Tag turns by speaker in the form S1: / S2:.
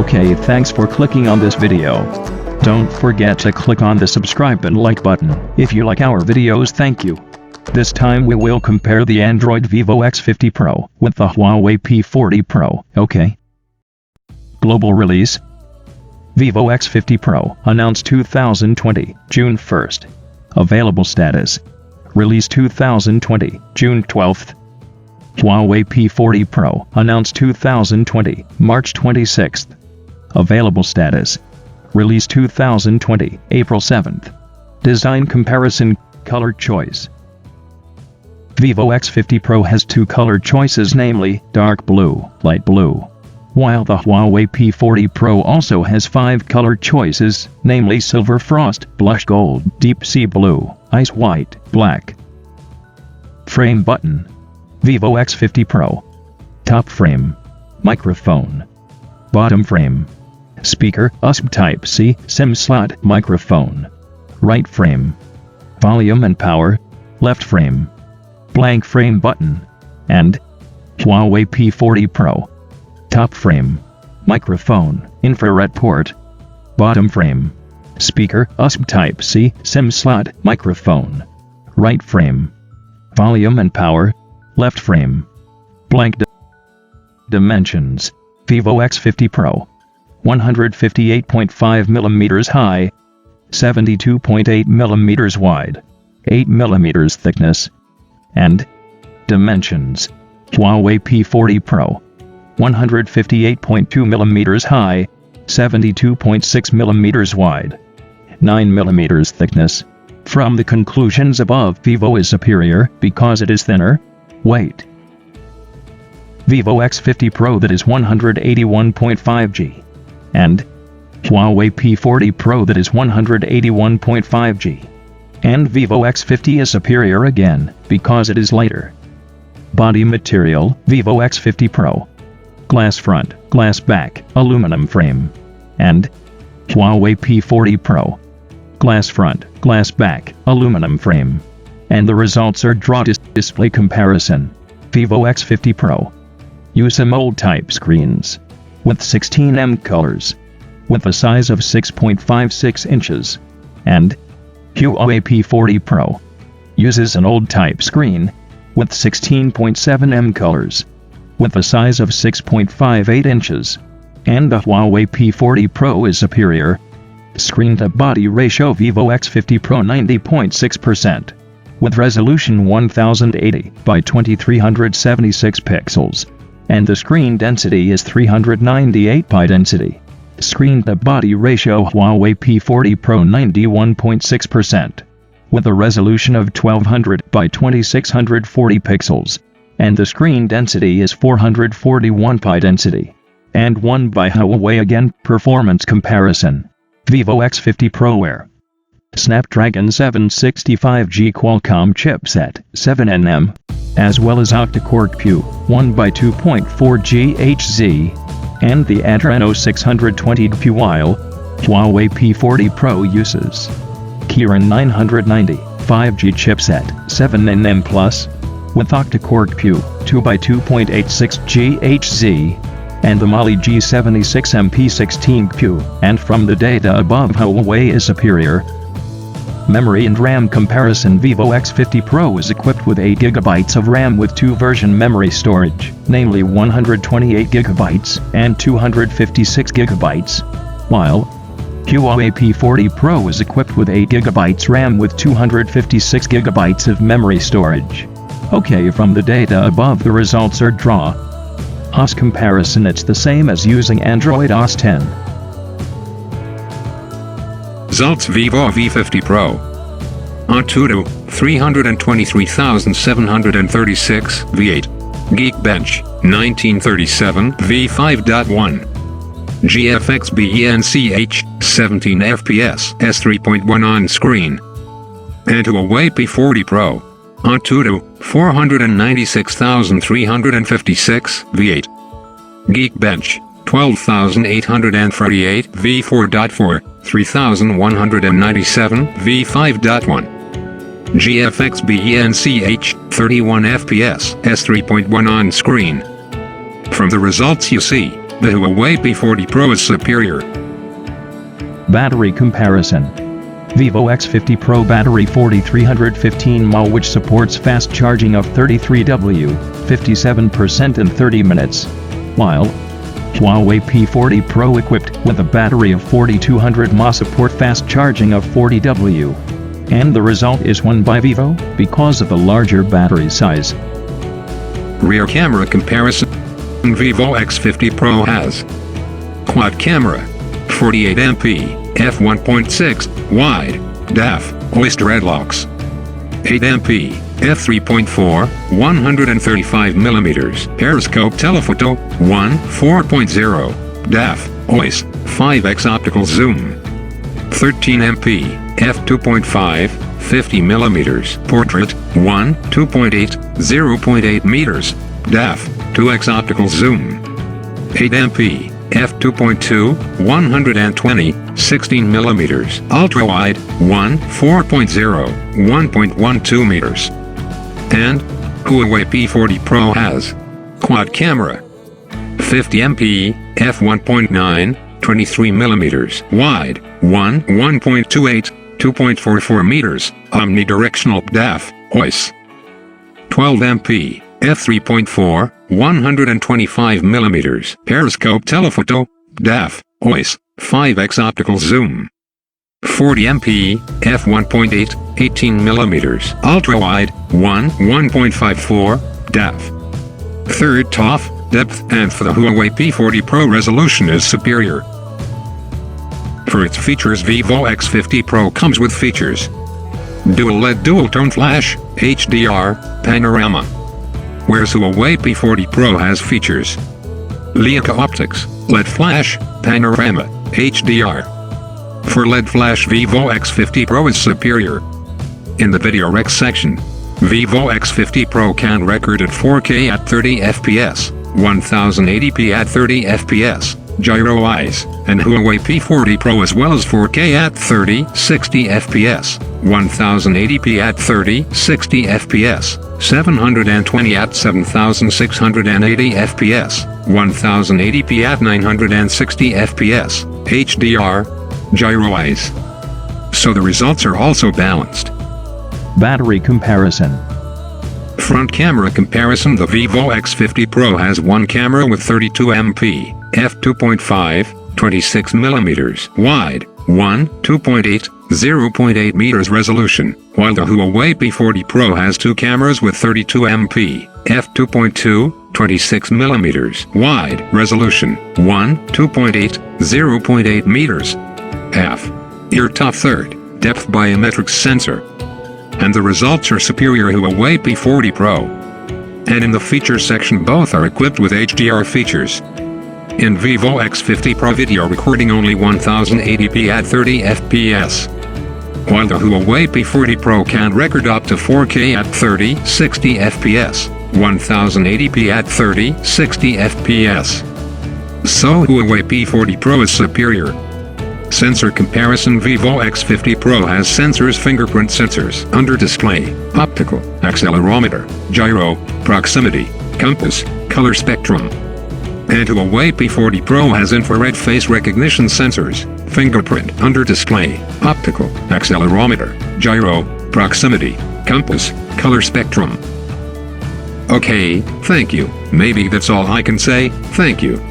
S1: Okay, thanks for clicking on this video. Don't forget to click on the subscribe and like button if you like our videos. Thank you. This time we will compare the Android Vivo X50 Pro with the Huawei P40 Pro, okay? Global release. Vivo X50 Pro, announced 2020, June 1st. Available status. Release 2020, June 12th. Huawei P40 Pro, announced 2020, March 26th. Available status. Release 2020, April 7th. Design comparison, color choice. Vivo X50 Pro has two color choices, namely, dark blue, light blue. While the Huawei P40 Pro also has 5 color choices, namely silver frost, blush gold, deep sea blue, ice white, black. Frame button. Vivo X50 Pro. Top frame. Microphone. Bottom frame. Speaker, USB Type-C, SIM slot, microphone. Right frame. Volume and power. Left frame. Blank frame button. And Huawei P40 Pro. Top frame. Microphone, infrared port. Bottom frame. Speaker, USB Type-C, SIM slot, microphone. Right frame. Volume and power. Left frame. Blank dimensions. Vivo X50 Pro. 158.5 mm high. 72.8 mm wide. 8 mm thickness. And dimensions. Huawei P40 Pro. 158.2 mm high, 72.6 mm wide, 9 mm thickness. From the conclusions above, Vivo is superior because it is thinner. Weight. Vivo X50 Pro, that is 181.5 g. And Huawei P40 Pro, that is 181.5 g. And Vivo X50 is superior again because it is lighter. Body material. Vivo X50 Pro. Glass front, glass back, aluminum frame. And Huawei P40 Pro. Glass front, glass back, aluminum frame. And the results are draw display comparison. Vivo X50 Pro. Use AMOLED type screens. With 16M colors. With a size of 6.56 inches. And Huawei P40 Pro. Uses an OLED type screen. With 16.7M colors. With a size of 6.58 inches. And the Huawei P40 Pro is superior. Screen-to-body ratio. Vivo X50 Pro 90.6%. With resolution 1080 by 2376 pixels. And the screen density is 398 by density. Screen-to-body ratio. Huawei P40 Pro 91.6%. With a resolution of 1200 by 2640 pixels. And the screen density is 441 by density. And 1 by Huawei. Again, performance comparison. Vivo X50 Pro Wear. Snapdragon 765G Qualcomm chipset, 7nm, as well as octa-core CPU, 1x2.4 GHz, and the Adreno 620 CPU, while Huawei P40 Pro uses Kirin 990 5G chipset, 7nm plus, with octa-core CPU, 2x2.86 GHz, and the Mali G76 MP16 CPU, and from the data above, Huawei is superior. Memory and RAM comparison. Vivo X50 Pro is equipped with 8GB of RAM with 2 version memory storage, namely 128GB and 256GB, while Huawei P40 Pro is equipped with 8GB RAM with 256GB of memory storage. Okay, from the data above, the results are draw. OS comparison. It's the same as using Android OS 10.
S2: Results. Vivo V50 Pro. AnTuTU 323,736 V8. Geekbench 1937 V5.1. GFX BENCH 17 FPS S3.1 on screen. And Huawei P40 Pro. AnTuTU 496,356 V8. Geekbench 12,838 V4.4 3,197 V5.1. GFX BENCH 31 FPS S3.1 on screen. From the results you see, The Huawei P40 Pro is superior.
S1: Battery comparison. Vivo X50 Pro battery 4315 mAh, which supports fast charging of 33W, 57% in 30 minutes. While Huawei P40 Pro equipped with a battery of 4200 mAh support fast charging of 40W. And the result is won by Vivo, because of the larger battery size.
S2: Rear camera comparison. Vivo X50 Pro has quad camera, 48MP, f1.6, wide, def, oyster headlocks, 8MP, f3.4, 135mm, periscope telephoto, 4.0, def, OIS, 5x optical zoom, 13MP, f2.5, 50mm, portrait, 2.8, 0.8 meters, def, 2x optical zoom, 8MP, f2.2, 120, 16mm, ultra-wide, 4.0, 1.12 meters. And Huawei P40 Pro has quad camera, 50MP, f1.9, 23mm, wide, 1.28, 2.44 meters, omnidirectional def, OIS, 12MP, f3.4, 125mm, periscope telephoto, def, OIS, 5x optical zoom, 40MP, f1.8, 18mm, ultra-wide, 1.54, def. Third TOF, depth, and for the Huawei P40 Pro resolution is superior. For its features, Vivo X50 Pro comes with features: dual LED dual-tone flash, HDR, panorama. Whereas Huawei P40 Pro has features Leica optics, LED flash, panorama, HDR. For LED flash, Vivo X50 Pro is superior. In the video rec section, Vivo X50 Pro can record at 4K at 30 FPS, 1080p at 30 FPS, gyro eyes, and Huawei P40 Pro as well as 4K at 30, 60 FPS, 1080p at 30, 60 FPS, 720 at 7680 FPS, 1080p at 960 FPS, HDR, gyro eyes. So the results are also balanced.
S1: Battery comparison.
S2: Front camera comparison. The Vivo X50 Pro has one camera with 32MP, f2.5, 26mm, wide, 2.8, 0.8 meters resolution, while the Huawei P40 Pro has two cameras with 32MP, f2.2, 26mm, wide, resolution, 2.8, 0.8 meters. Ear top third, depth biometrics sensor. And the results are superior Huawei P40 Pro. And in the features section, both are equipped with HDR features. In Vivo X50 Pro, video recording only 1080p at 30 FPS. While the Huawei P40 Pro can record up to 4K at 30, 60 FPS, 1080p at 30, 60 FPS. So Huawei P40 Pro is superior. Sensor comparison. Vivo X50 Pro has sensors: fingerprint sensors, under display, optical, accelerometer, gyro, proximity, compass, color spectrum. And Huawei P40 Pro has infrared face recognition sensors, fingerprint, under display, optical, accelerometer, gyro, proximity, compass, color spectrum. Okay, thank you. Maybe that's all I can say. Thank you.